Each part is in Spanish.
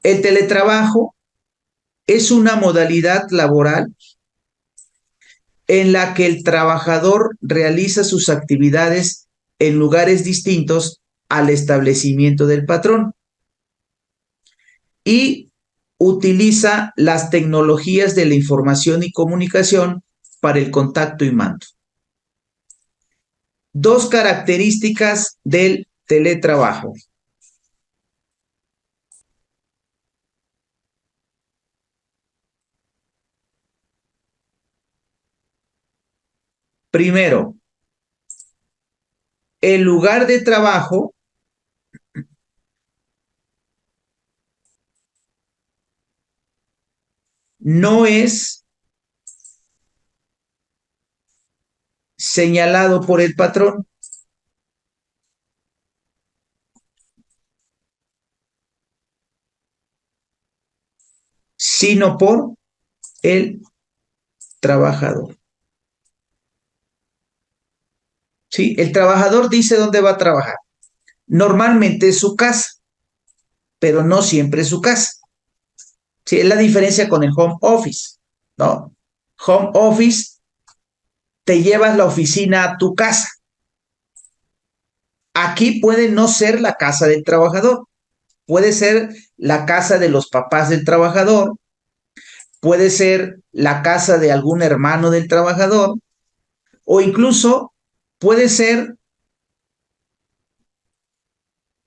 El teletrabajo es una modalidad laboral en la que el trabajador realiza sus actividades en lugares distintos al establecimiento del patrón y utiliza las tecnologías de la información y comunicación para el contacto y mando. Dos características del teletrabajo. Primero, el lugar de trabajo no es señalado por el patrón, sino por el trabajador. ¿Sí? El trabajador dice dónde va a trabajar. Normalmente es su casa, pero no siempre es su casa. ¿Sí? Es la diferencia con el home office, ¿no? Home office, te llevas la oficina a tu casa. Aquí puede no ser la casa del trabajador, puede ser la casa de los papás del trabajador, puede ser la casa de algún hermano del trabajador, o incluso puede ser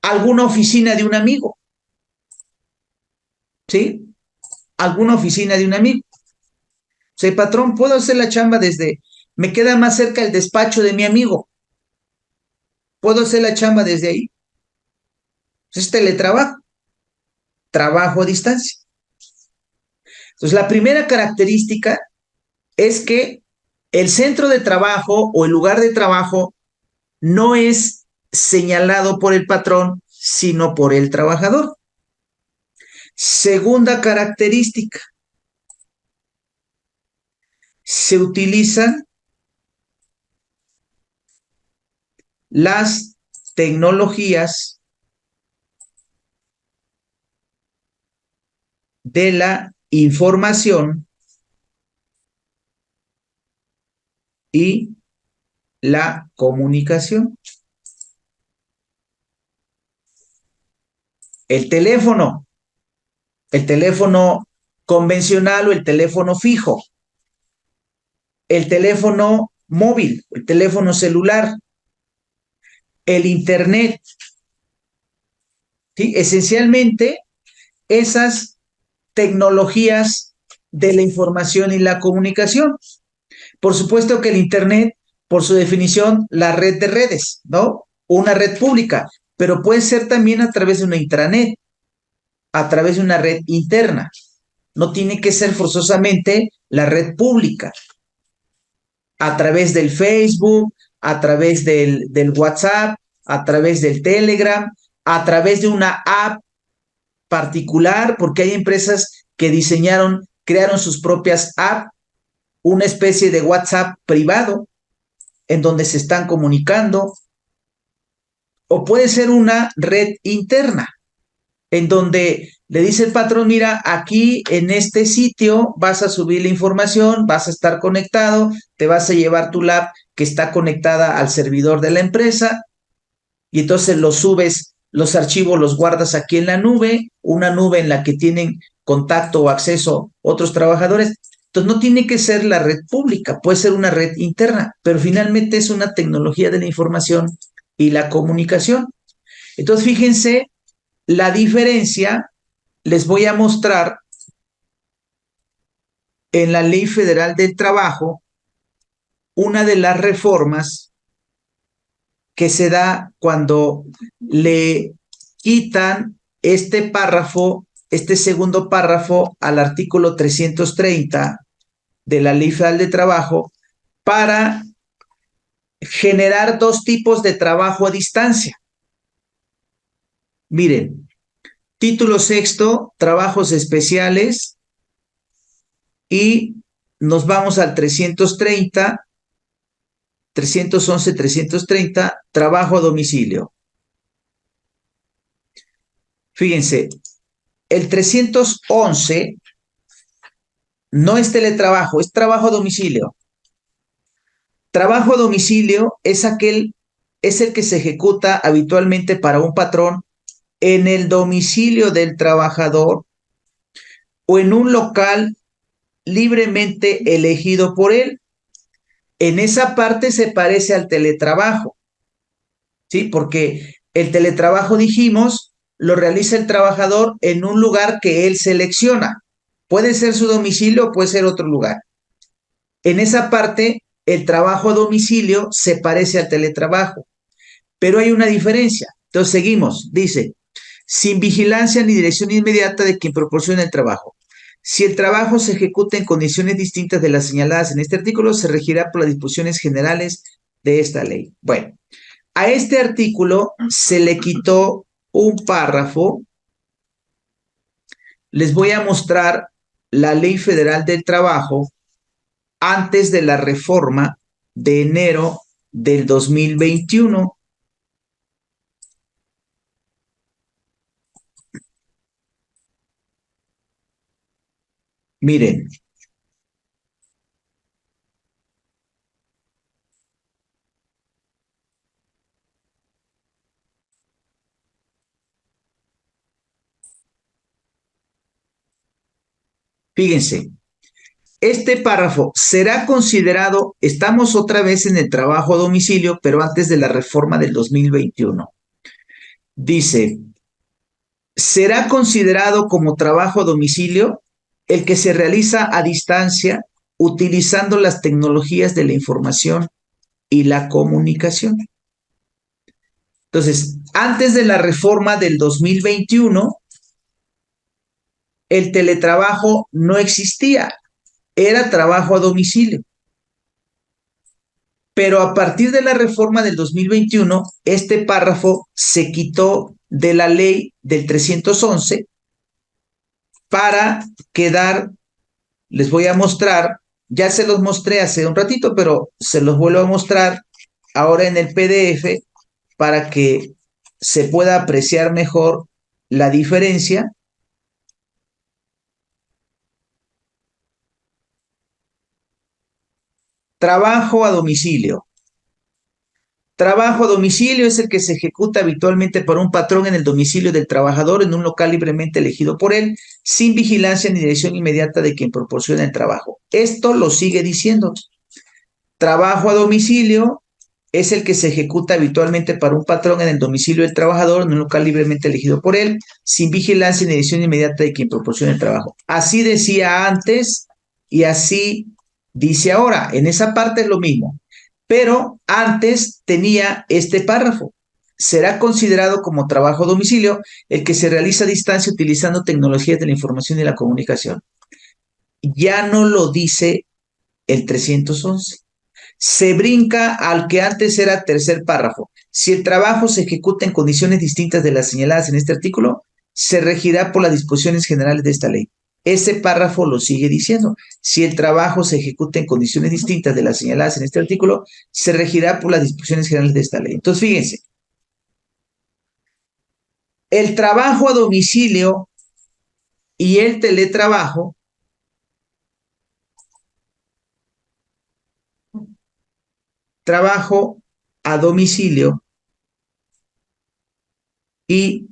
alguna oficina de un amigo, ¿sí? Alguna oficina de un amigo. O sea, patrón, puedo hacer la chamba desde, me queda más cerca el despacho de mi amigo, puedo hacer la chamba desde ahí. Es teletrabajo, trabajo a distancia. Entonces, la primera característica es que el centro de trabajo o el lugar de trabajo no es señalado por el patrón, sino por el trabajador. Segunda característica, se utilizan las tecnologías de la información y la comunicación. El teléfono convencional o el teléfono fijo, el teléfono móvil, el teléfono celular, el internet, ¿sí? Esencialmente esas tecnologías de la información y la comunicación. Por supuesto que el internet, por su definición, la red de redes, ¿no? Una red pública, pero puede ser también a través de una intranet, a través de una red interna. No tiene que ser forzosamente la red pública. A través del Facebook, a través del WhatsApp, a través del Telegram, a través de una app particular, porque hay empresas que diseñaron, crearon sus propias apps, una especie de WhatsApp privado en donde se están comunicando, o puede ser una red interna en donde le dice el patrón, mira, aquí en este sitio vas a subir la información, vas a estar conectado, te vas a llevar tu lab que está conectada al servidor de la empresa y entonces los subes, los archivos los guardas aquí en la nube, una nube en la que tienen contacto o acceso otros trabajadores. Entonces no tiene que ser la red pública, puede ser una red interna, pero finalmente es una tecnología de la información y la comunicación. Entonces fíjense la diferencia, les voy a mostrar en la Ley Federal del Trabajo una de las reformas que se da cuando le quitan este párrafo, este segundo párrafo al artículo 330 de la Ley Federal de Trabajo para generar dos tipos de trabajo a distancia. Miren, título sexto, trabajos especiales, y nos vamos al 330, 311, 330, trabajo a domicilio. Fíjense, El 311 no es teletrabajo, es trabajo a domicilio. Trabajo a domicilio es el que se ejecuta habitualmente para un patrón en el domicilio del trabajador o en un local libremente elegido por él. En esa parte se parece al teletrabajo, ¿sí? Porque el teletrabajo, dijimos, lo realiza el trabajador en un lugar que él selecciona. Puede ser su domicilio o puede ser otro lugar. En esa parte, el trabajo a domicilio se parece al teletrabajo, pero hay una diferencia. Entonces seguimos, dice, sin vigilancia ni dirección inmediata de quien proporciona el trabajo. Si el trabajo se ejecuta en condiciones distintas de las señaladas en este artículo, se regirá por las disposiciones generales de esta ley. Bueno, a este artículo se le quitó un párrafo. Les voy a mostrar la Ley Federal del Trabajo antes de la reforma de enero del 2021. Miren, fíjense, este párrafo será considerado, estamos otra vez en el trabajo a domicilio, pero antes de la reforma del 2021. Dice, será considerado como trabajo a domicilio el que se realiza a distancia utilizando las tecnologías de la información y la comunicación. Entonces, antes de la reforma del 2021, el teletrabajo no existía, era trabajo a domicilio. Pero a partir de la reforma del 2021, este párrafo se quitó de la ley del 311 para quedar, les voy a mostrar, ya se los mostré hace un ratito, pero se los vuelvo a mostrar ahora en el PDF para que se pueda apreciar mejor la diferencia. Trabajo a domicilio. Trabajo a domicilio es el que se ejecuta habitualmente por un patrón en el domicilio del trabajador en un local libremente elegido por él, sin vigilancia ni dirección inmediata de quien proporciona el trabajo. Esto lo sigue diciendo. Trabajo a domicilio es el que se ejecuta habitualmente para un patrón en el domicilio del trabajador en un local libremente elegido por él, sin vigilancia ni dirección inmediata de quien proporciona el trabajo. Así decía antes y así dice ahora. En esa parte es lo mismo. Pero antes tenía este párrafo. Será considerado como trabajo a domicilio el que se realiza a distancia utilizando tecnologías de la información y la comunicación. Ya no lo dice el 311. Se brinca al que antes era tercer párrafo. Si el trabajo se ejecuta en condiciones distintas de las señaladas en este artículo, se regirá por las disposiciones generales de esta ley. Ese párrafo lo sigue diciendo. Si el trabajo se ejecuta en condiciones distintas de las señaladas en este artículo, se regirá por las disposiciones generales de esta ley. Entonces, fíjense, el trabajo a domicilio y el teletrabajo trabajo a domicilio y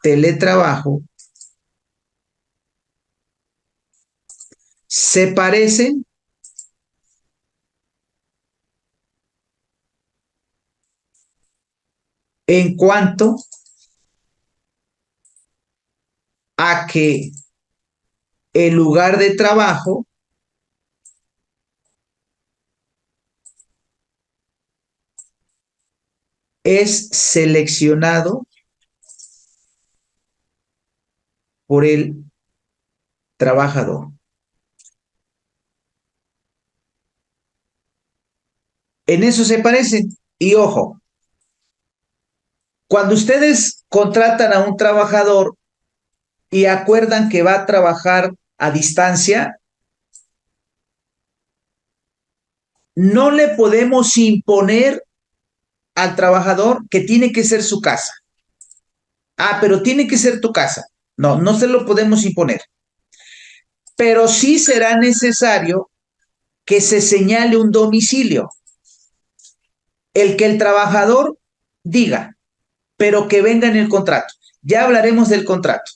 teletrabajo se parecen en cuanto a que el lugar de trabajo es seleccionado por el trabajador. En eso se parecen. Y ojo, cuando ustedes contratan a un trabajador y acuerdan que va a trabajar a distancia, no le podemos imponer al trabajador que tiene que ser su casa. Ah, pero tiene que ser tu casa. No, no se lo podemos imponer. Pero sí será necesario que se señale un domicilio, el que el trabajador diga, pero que venga en el contrato. Ya hablaremos del contrato.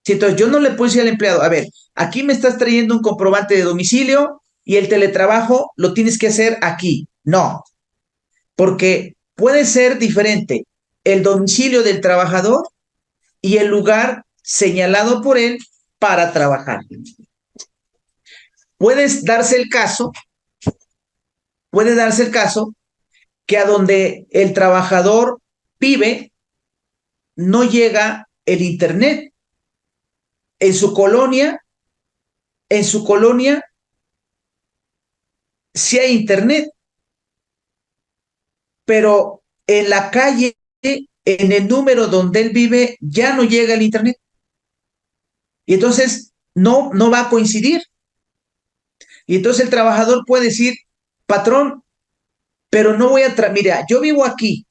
Si entonces yo no le puedo decir al empleado, a ver, aquí me estás trayendo un comprobante de domicilio y el teletrabajo lo tienes que hacer aquí. No, porque puede ser diferente el domicilio del trabajador y el lugar señalado por él para trabajar. Puede darse el caso, puede darse el caso que a donde el trabajador vive no llega el internet. En su colonia, en su colonia sí hay internet, pero en la calle, en el número donde él vive, ya no llega el internet. Y entonces no va a coincidir. Y entonces el trabajador puede decir, patrón, pero no voy a, mira, yo vivo aquí,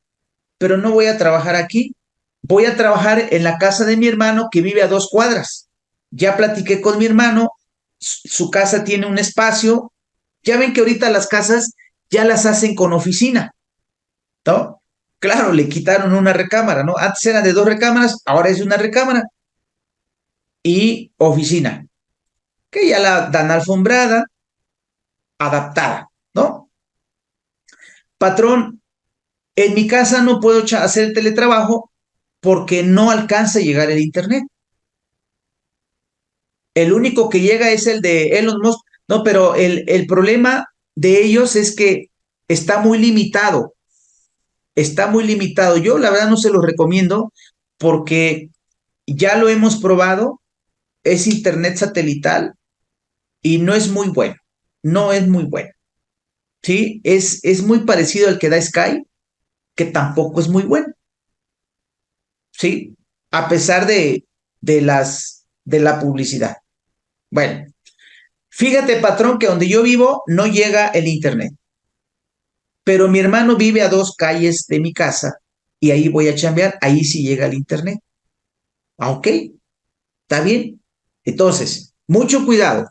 pero no voy a trabajar aquí. Voy a trabajar en la casa de mi hermano que vive a 2 cuadras. Ya platiqué con mi hermano, su casa tiene un espacio. Ya ven que ahorita las casas ya las hacen con oficina, ¿no? Claro, le quitaron una recámara, ¿no? Antes eran de 2 recámaras, ahora es una recámara y oficina, que ya la dan alfombrada, adaptada, ¿no? Patrón, en mi casa no puedo hacer el teletrabajo porque no alcanza a llegar el internet. El único que llega es el de Elon Musk, no, pero el problema de ellos es que está muy limitado, está muy limitado. Yo la verdad no se los recomiendo porque ya lo hemos probado, es internet satelital y no es muy bueno, no es muy bueno, ¿sí? Es muy parecido al que da Sky, que tampoco es muy bueno, ¿sí? A pesar de la publicidad. Bueno, fíjate, patrón, que donde yo vivo no llega el internet, pero mi hermano vive a 2 calles de mi casa y ahí voy a chambear, ahí sí llega el internet. Ah, ok, está bien. Entonces, mucho cuidado.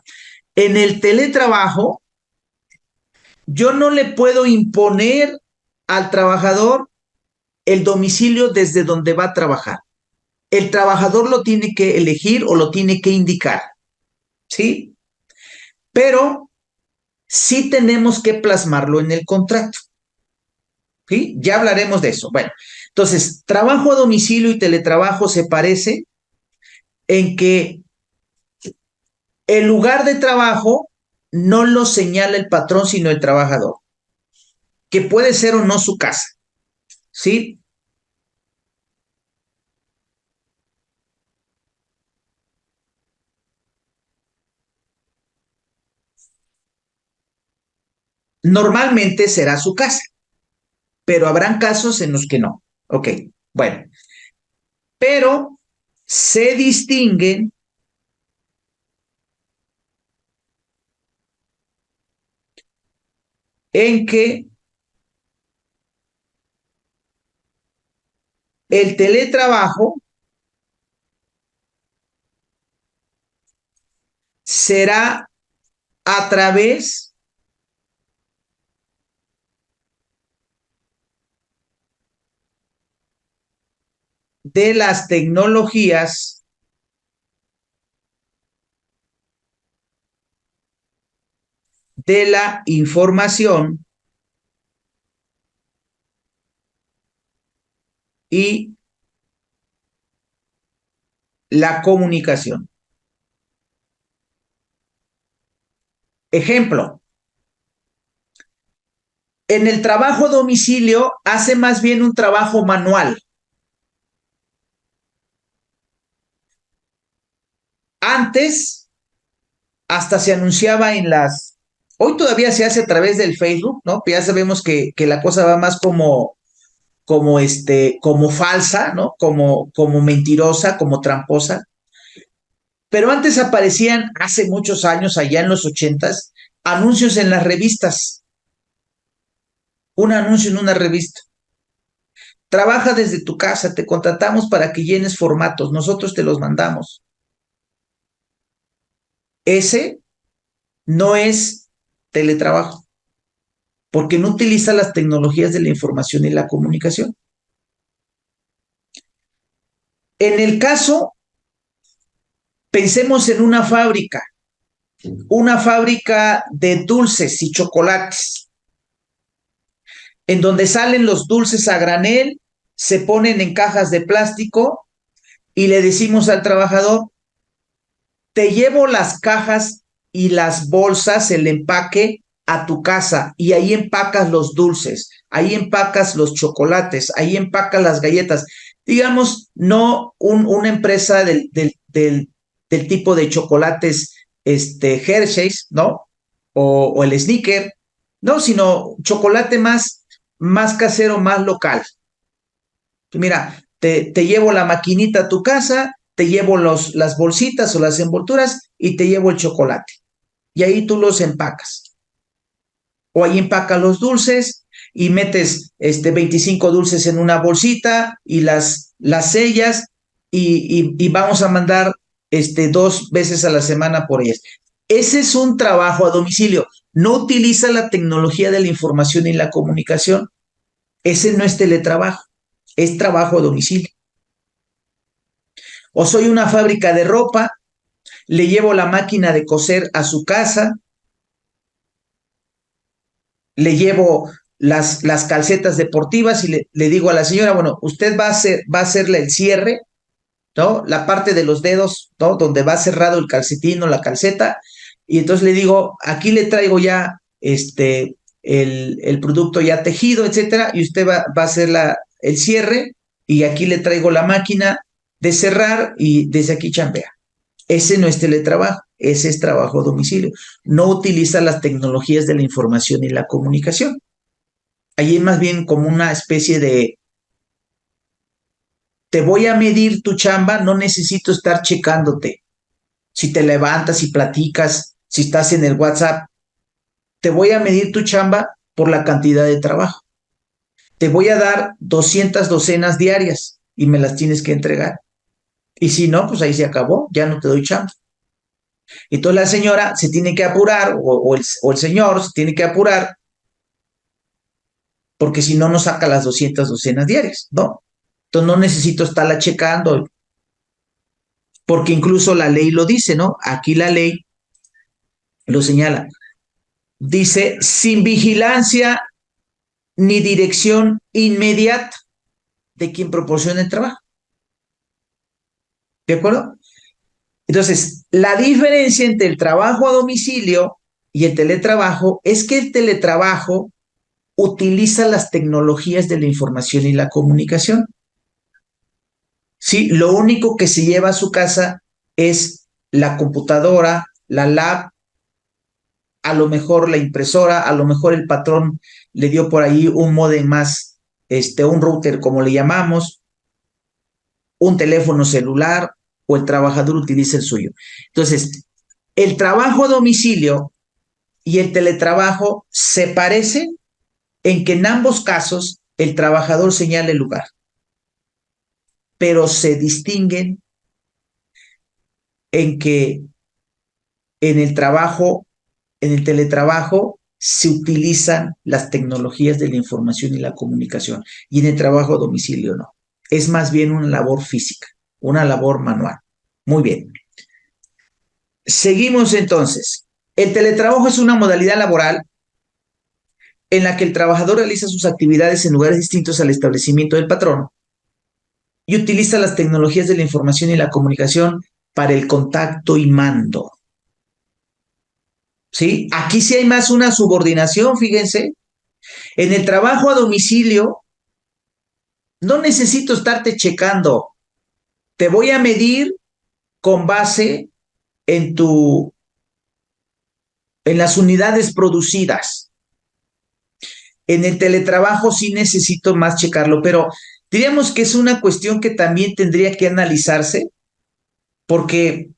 En el teletrabajo, yo no le puedo imponer al trabajador el domicilio desde donde va a trabajar. El trabajador lo tiene que elegir o lo tiene que indicar, ¿sí? Pero sí tenemos que plasmarlo en el contrato, ¿sí? Ya hablaremos de eso. Bueno, entonces, trabajo a domicilio y teletrabajo se parece en que el lugar de trabajo no lo señala el patrón, sino el trabajador, que puede ser o no su casa, ¿sí? Normalmente será su casa, pero habrán casos en los que no. Ok, bueno, pero se distinguen en que el teletrabajo será a través de las tecnologías de la información y la comunicación. Ejemplo, en el trabajo a domicilio hace más bien un trabajo manual. Antes hasta se anunciaba en las, hoy todavía se hace a través del Facebook, ¿no? Ya sabemos que la cosa va más como falsa, ¿no? Como mentirosa, como tramposa. Pero antes aparecían, hace muchos años, allá en los 80s, anuncios en las revistas. Un anuncio en una revista. Trabaja desde tu casa, te contratamos para que llenes formatos, nosotros te los mandamos. Ese no es teletrabajo, porque no utiliza las tecnologías de la información y la comunicación. En el caso, pensemos en una fábrica de dulces y chocolates, en donde salen los dulces a granel, se ponen en cajas de plástico y le decimos al trabajador, te llevo las cajas y las bolsas, el empaque a tu casa y ahí empacas los dulces, ahí empacas los chocolates, ahí empacas las galletas. Digamos, no una empresa del tipo de chocolates Hershey's, ¿no? O el Snicker, no, sino chocolate más casero, más local. Mira, te llevo la maquinita a tu casa, te llevo las bolsitas o las envolturas y te llevo el chocolate. Y ahí tú los empacas. O ahí empacas los dulces y metes 25 dulces en una bolsita y las sellas y vamos a mandar 2 veces a la semana por ellas. Ese es un trabajo a domicilio. No utiliza la tecnología de la información y la comunicación. Ese no es teletrabajo, es trabajo a domicilio. O soy una fábrica de ropa, le llevo la máquina de coser a su casa, le llevo las calcetas deportivas y le digo a la señora, bueno, usted va a hacerle el cierre, ¿no? La parte de los dedos, ¿no? Donde va cerrado el calcetín o la calceta, y entonces le digo, aquí le traigo ya el producto ya tejido, etcétera, y usted va a hacer el cierre, y aquí le traigo la máquina de cerrar, y desde aquí chambea. Ese no es teletrabajo, ese es trabajo a domicilio. No utiliza las tecnologías de la información y la comunicación. Allí es más bien como una especie de, te voy a medir tu chamba, no necesito estar checándote. Si te levantas y platicas, si estás en el WhatsApp, te voy a medir tu chamba por la cantidad de trabajo. Te voy a dar 200 docenas diarias y me las tienes que entregar. Y si no, pues ahí se acabó, ya no te doy chamba. Entonces la señora se tiene que apurar, o el señor se tiene que apurar, porque si no, no saca las 200 docenas diarias, ¿no? Entonces no necesito estarla checando, porque incluso la ley lo dice, ¿no? Aquí la ley lo señala. Dice, sin vigilancia ni dirección inmediata de quien proporciona el trabajo. ¿De acuerdo? Entonces, la diferencia entre el trabajo a domicilio y el teletrabajo es que el teletrabajo utiliza las tecnologías de la información y la comunicación. Sí, lo único que se lleva a su casa es la computadora, la lab, a lo mejor la impresora, a lo mejor el patrón le dio por ahí un módem más, un router como le llamamos, un teléfono celular o el trabajador utiliza el suyo. Entonces, el trabajo a domicilio y el teletrabajo se parecen en que en ambos casos el trabajador señala el lugar, pero se distinguen en que en el teletrabajo se utilizan las tecnologías de la información y la comunicación y en el trabajo a domicilio no. Es más bien una labor física, una labor manual. Muy bien. Seguimos entonces. El teletrabajo es una modalidad laboral en la que el trabajador realiza sus actividades en lugares distintos al establecimiento del patrón y utiliza las tecnologías de la información y la comunicación para el contacto y mando. ¿Sí? Aquí sí hay más una subordinación, fíjense. En el trabajo a domicilio, no necesito estarte checando. Te voy a medir con base en en las unidades producidas. En el teletrabajo sí necesito más checarlo, pero diríamos que es una cuestión que también tendría que analizarse, porque,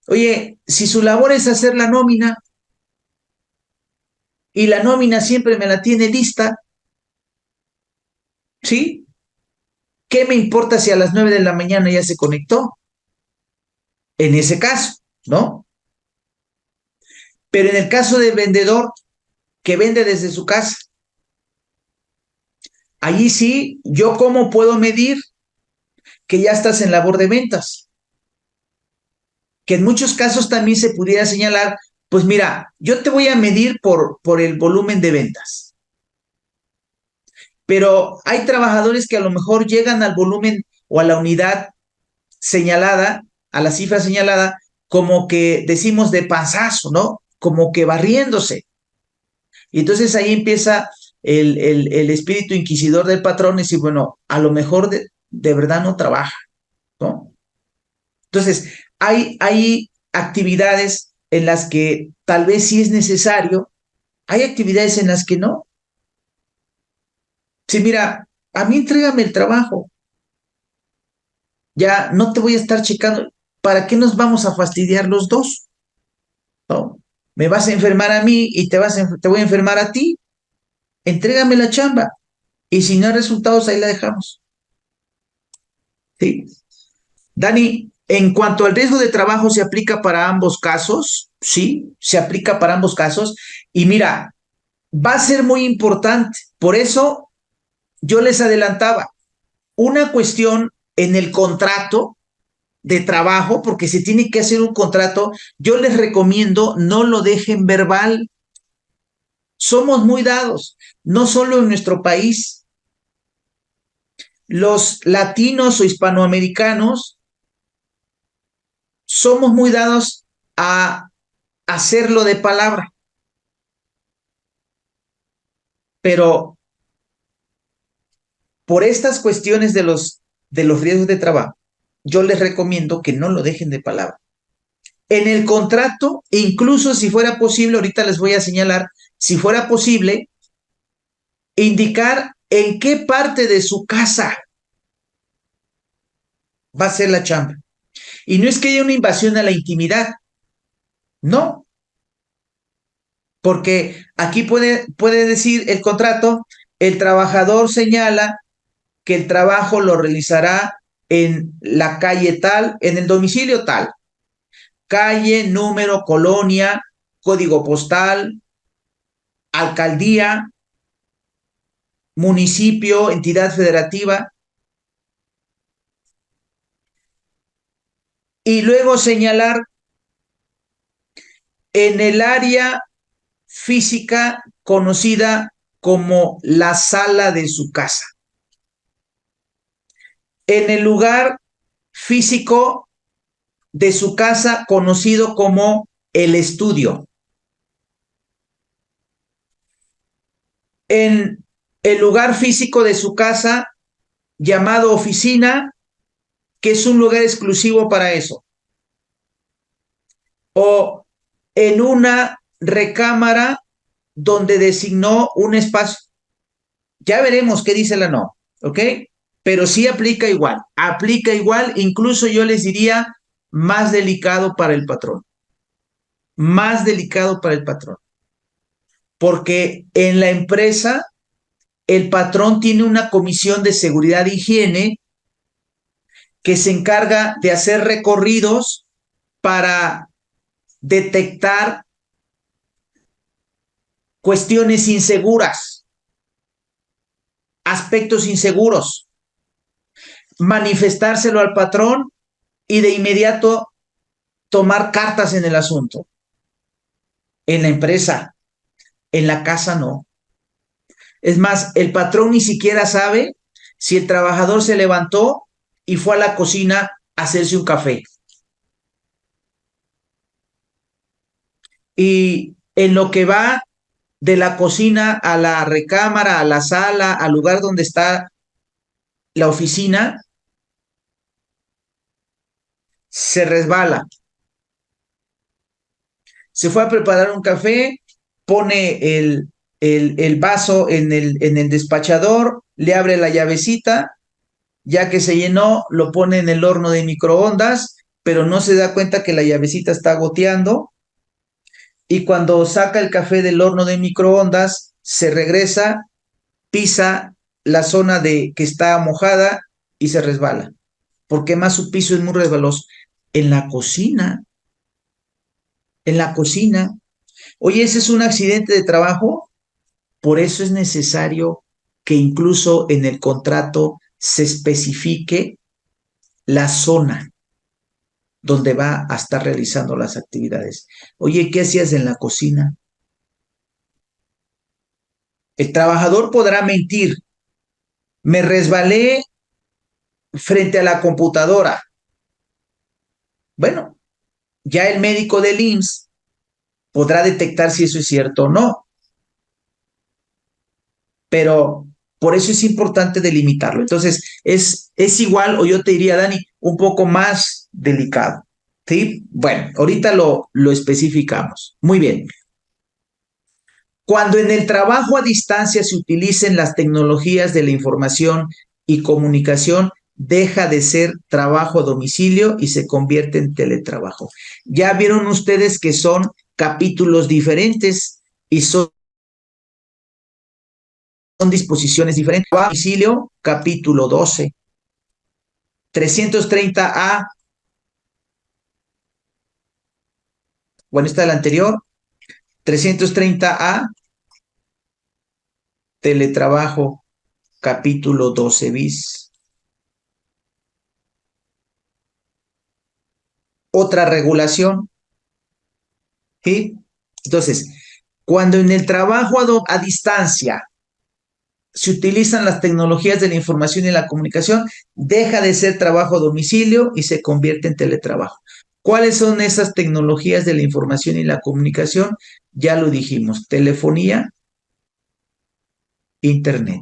oye, si su labor es hacer la nómina y la nómina siempre me la tiene lista, ¿sí? ¿Qué me importa si a las 9 de la mañana ya se conectó? En ese caso, ¿no? Pero en el caso del vendedor que vende desde su casa, allí sí, ¿yo cómo puedo medir que ya estás en labor de ventas? Que en muchos casos también se pudiera señalar, pues mira, yo te voy a medir por el volumen de ventas, pero hay trabajadores que a lo mejor llegan al volumen o a la unidad señalada, a la cifra señalada, como que decimos de panzazo, ¿no? Como que barriéndose. Y entonces ahí empieza el espíritu inquisidor del patrón y decir, bueno, a lo mejor de verdad no trabaja, ¿no? Entonces, hay actividades en las que tal vez sí es necesario, hay actividades en las que no. Sí, mira, a mí entrégame el trabajo, ya no te voy a estar checando, ¿para qué nos vamos a fastidiar los dos? ¿No? Me vas a enfermar a mí y te voy a enfermar a ti, entrégame la chamba y si no hay resultados ahí la dejamos. ¿Sí? Dani, en cuanto al riesgo de trabajo, ¿se aplica para ambos casos? Sí, se aplica para ambos casos. Y mira, va a ser muy importante. Por eso yo les adelantaba una cuestión en el contrato de trabajo, porque se tiene que hacer un contrato. Yo les recomiendo no lo dejen verbal. Somos muy dados, no solo en nuestro país. Los latinos o hispanoamericanos somos muy dados a hacerlo de palabra, pero por estas cuestiones de los riesgos de trabajo, yo les recomiendo que no lo dejen de palabra. En el contrato, incluso si fuera posible, ahorita les voy a señalar, si fuera posible, indicar en qué parte de su casa va a ser la chamba. Y no es que haya una invasión a la intimidad, no, porque aquí puede decir el contrato, el trabajador señala que el trabajo lo realizará en la calle tal, en el domicilio tal, calle, número, colonia, código postal, alcaldía, municipio, entidad federativa, y luego señalar en el área física conocida como la sala de su casa. En el lugar físico de su casa conocido como el estudio. En el lugar físico de su casa llamado oficina, que es un lugar exclusivo para eso. O en una recámara donde designó un espacio. Ya veremos qué dice la norma, ¿ok? Pero sí aplica igual, incluso yo les diría más delicado para el patrón, más delicado para el patrón, porque en la empresa el patrón tiene una comisión de seguridad e higiene que se encarga de hacer recorridos para detectar cuestiones inseguras, aspectos inseguros, manifestárselo al patrón y de inmediato tomar cartas en el asunto. En la empresa, en la casa no. Es más, el patrón ni siquiera sabe si el trabajador se levantó y fue a la cocina a hacerse un café. Y en lo que va de la cocina a la recámara, a la sala, al lugar donde está la oficina, se resbala. Se fue a preparar un café, pone el vaso en el despachador, le abre la llavecita, ya que se llenó, lo pone en el horno de microondas, pero no se da cuenta que la llavecita está goteando. Y cuando saca el café del horno de microondas, se regresa, pisa la zona de que está mojada y se resbala. ¿Por qué más su piso es muy resbaloso? En la cocina, en la cocina. Oye, ese es un accidente de trabajo. Por eso es necesario que incluso en el contrato se especifique la zona donde va a estar realizando las actividades. Oye, ¿qué hacías en la cocina? El trabajador podrá mentir. Me resbalé frente a la computadora. Bueno, ya el médico del IMSS podrá detectar si eso es cierto o no, pero por eso es importante delimitarlo. Entonces, es igual, o yo te diría, Dani, un poco más delicado. ¿Sí? Bueno, ahorita lo especificamos. Muy bien. Cuando en el trabajo a distancia se utilicen las tecnologías de la información y comunicación, deja de ser trabajo a domicilio y se convierte en teletrabajo. Ya vieron ustedes que son capítulos diferentes y son disposiciones diferentes. A domicilio, capítulo 12. 330A, bueno, está el anterior. 330A, teletrabajo, capítulo 12 bis. Otra regulación, ¿sí? Entonces, cuando en el trabajo a distancia se utilizan las tecnologías de la información y la comunicación, deja de ser trabajo a domicilio y se convierte en teletrabajo. ¿Cuáles son esas tecnologías de la información y la comunicación? Ya lo dijimos, telefonía, internet.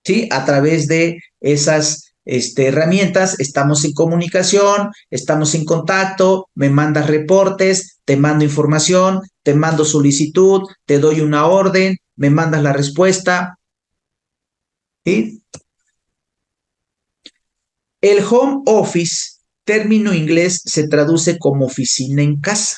¿Sí? A través de esas herramientas estamos en comunicación, estamos en contacto, me mandas reportes, te mando información, te mando solicitud, te doy una orden, me mandas la respuesta. ¿Sí? El home office, término inglés, se traduce como oficina en casa.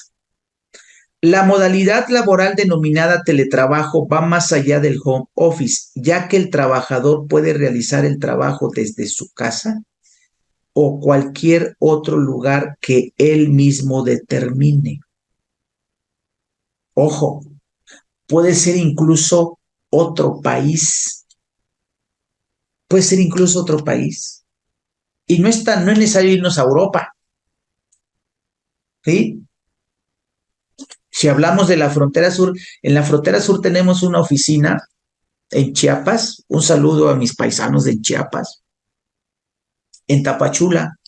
La modalidad laboral denominada teletrabajo va más allá del home office, ya que el trabajador puede realizar el trabajo desde su casa o cualquier otro lugar que él mismo determine. Ojo, puede ser incluso otro país, puede ser incluso otro país. Y no es necesario irnos a Europa, ¿sí? Si hablamos de la frontera sur, en la frontera sur tenemos una oficina en Chiapas, un saludo a mis paisanos de Chiapas, en Tapachula,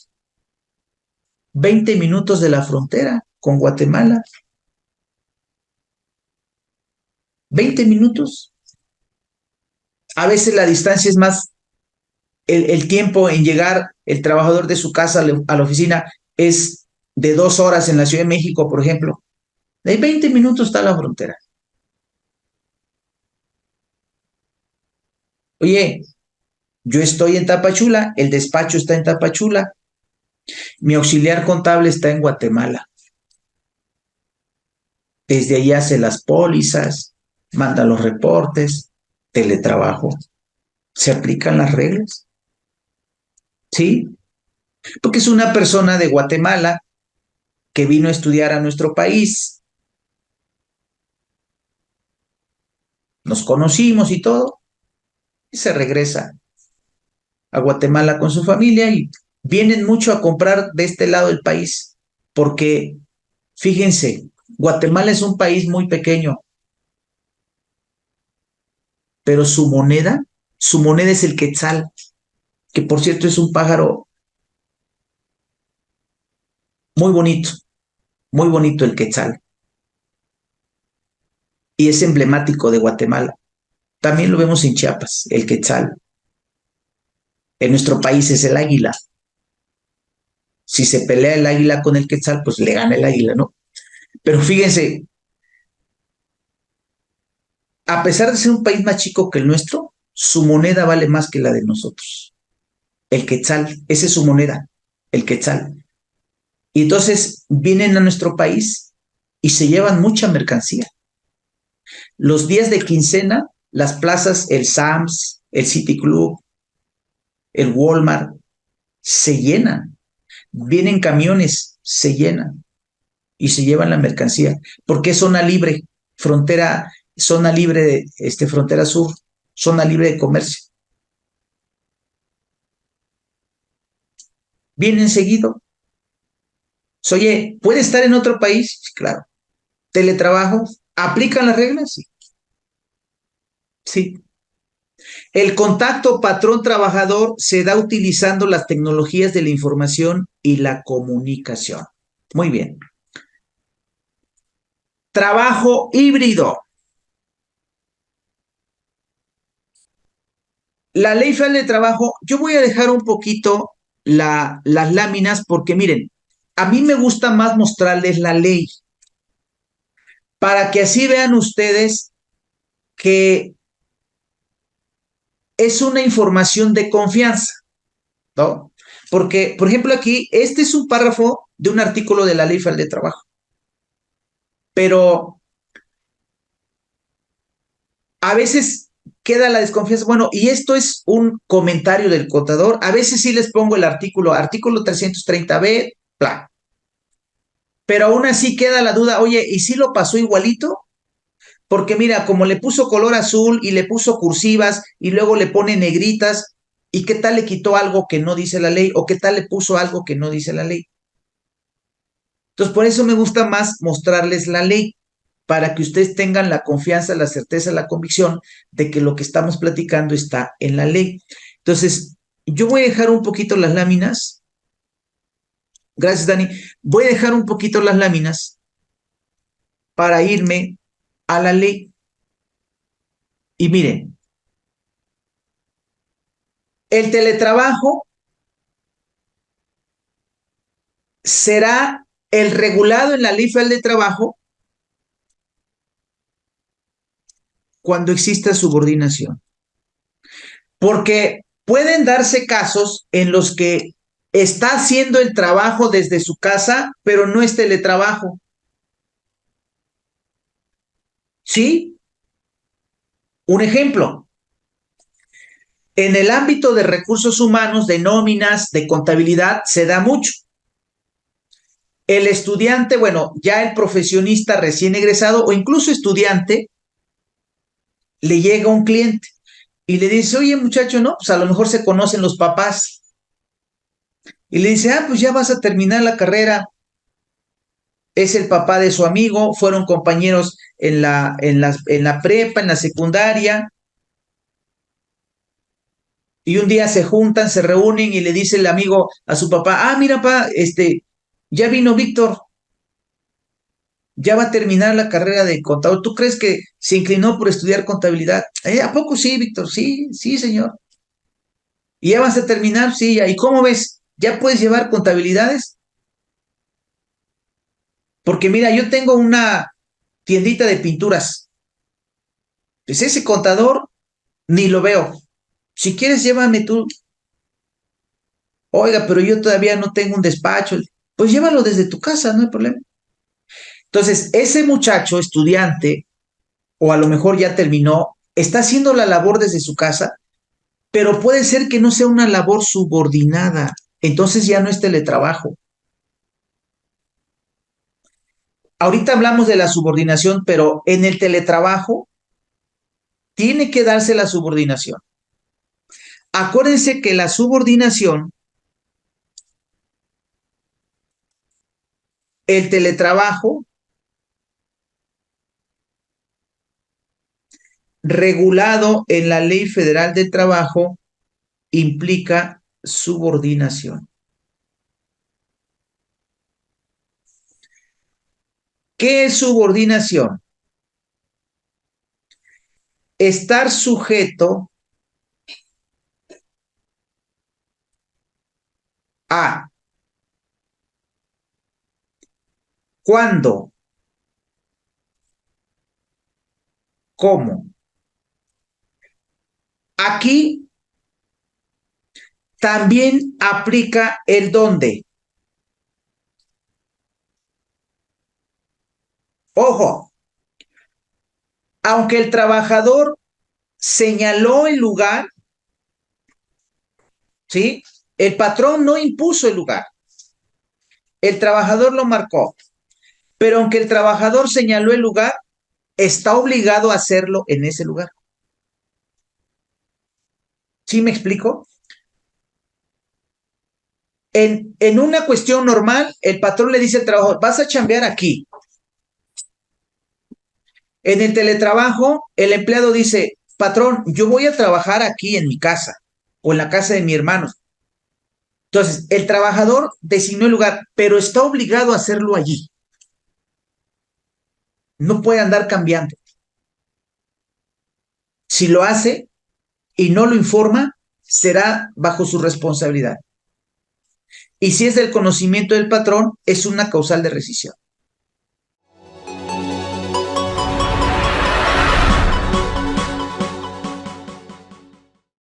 20 minutos de la frontera con Guatemala, 20 minutos. A veces la distancia es más, el tiempo en llegar el trabajador de su casa a la oficina es de 2 horas en la Ciudad de México, por ejemplo. De 20 minutos está la frontera. Oye, yo estoy en Tapachula, el despacho está en Tapachula, mi auxiliar contable está en Guatemala. Desde allí hace las pólizas, manda los reportes, teletrabajo. ¿Se aplican las reglas? Sí, porque es una persona de Guatemala que vino a estudiar a nuestro país, nos conocimos y todo, y se regresa a Guatemala con su familia y vienen mucho a comprar de este lado del país, porque fíjense, Guatemala es un país muy pequeño, pero su moneda es el quetzal, que por cierto es un pájaro muy bonito el quetzal, y es emblemático de Guatemala. También lo vemos en Chiapas, el quetzal. En nuestro país es el águila. Si se pelea el águila con el quetzal, pues le gana el águila, ¿no? Pero fíjense, a pesar de ser un país más chico que el nuestro, su moneda vale más que la de nosotros. El quetzal, esa es su moneda, el quetzal. Y entonces vienen a nuestro país y se llevan mucha mercancía. los días de quincena, las plazas, el Sam's, el City Club, el Walmart, se llenan. Vienen camiones, se llenan y se llevan la mercancía. Porque es zona libre, zona libre de frontera sur, zona libre de comercio. Vienen seguido. Oye, ¿puede estar en otro país? Sí, claro. Teletrabajo, ¿aplican las reglas? Sí. Sí. El contacto patrón-trabajador se da utilizando las tecnologías de la información y la comunicación. Muy bien. Trabajo híbrido. La ley federal de trabajo, yo voy a dejar un poquito las láminas porque miren, a mí me gusta más mostrarles la ley para que así vean ustedes que es una información de confianza, ¿no? Porque, por ejemplo, aquí, este es un párrafo de un artículo de la Ley Federal de Trabajo, pero a veces queda la desconfianza. Bueno, y esto es un comentario del contador. A veces sí les pongo el artículo 330B, bla. Pero aún así queda la duda, oye, ¿y si lo pasó igualito? Porque mira, como le puso color azul y le puso cursivas y luego le pone negritas, ¿y qué tal le quitó algo que no dice la ley? ¿O qué tal le puso algo que no dice la ley? Entonces, por eso me gusta más mostrarles la ley, para que ustedes tengan la confianza, la certeza, la convicción de que lo que estamos platicando está en la ley. Entonces, yo voy a dejar un poquito las láminas. Gracias, Dani. Voy a dejar un poquito las láminas para irme a la ley. Y miren, el teletrabajo será el regulado en la Ley Federal de Trabajo cuando exista subordinación. Porque pueden darse casos en los que está haciendo el trabajo desde su casa, pero no es teletrabajo. ¿Sí? Un ejemplo, en el ámbito de recursos humanos, de nóminas, de contabilidad, se da mucho. El estudiante, bueno, ya el profesionista recién egresado o incluso estudiante, le llega un cliente y le dice, oye muchacho, no, pues a lo mejor se conocen los papás. Y le dice, pues ya vas a terminar la carrera, es el papá de su amigo, fueron compañeros en la prepa, en la secundaria, y un día se juntan, se reúnen y le dice el amigo a su papá, mira, pa, ya vino Víctor, ya va a terminar la carrera de contador. ¿Tú crees que se inclinó por estudiar contabilidad? ¿A poco sí, Víctor? Sí, sí, señor. ¿Y ya vas a terminar? Sí, ya. ¿Y cómo ves? ¿Ya puedes llevar contabilidades? Porque mira, yo tengo una tiendita de pinturas. Pues ese contador ni lo veo. Si quieres, llévame tú. Oiga, pero yo todavía no tengo un despacho. Pues llévalo desde tu casa, no hay problema. Entonces, ese muchacho estudiante, o a lo mejor ya terminó, está haciendo la labor desde su casa, pero puede ser que no sea una labor subordinada. Entonces ya no es teletrabajo. Ahorita hablamos de la subordinación, pero en el teletrabajo tiene que darse la subordinación. Acuérdense que la subordinación, el teletrabajo, regulado en la Ley Federal del Trabajo, implica subordinación. ¿Qué es subordinación? Estar sujeto a cuándo, cómo. Aquí también aplica el dónde. Ojo, Aunque el trabajador señaló el lugar, ¿sí? El patrón no impuso el lugar, el trabajador lo marcó, pero aunque el trabajador señaló el lugar, está obligado a hacerlo en ese lugar. ¿Sí me explico? En una cuestión normal, el patrón le dice al trabajador, vas a chambear aquí. En el teletrabajo, el empleado dice, patrón, yo voy a trabajar aquí en mi casa o en la casa de mi hermano. Entonces, el trabajador designó el lugar, pero está obligado a hacerlo allí. No puede andar cambiando. Si lo hace y no lo informa, será bajo su responsabilidad. Y si es del conocimiento del patrón, es una causal de rescisión.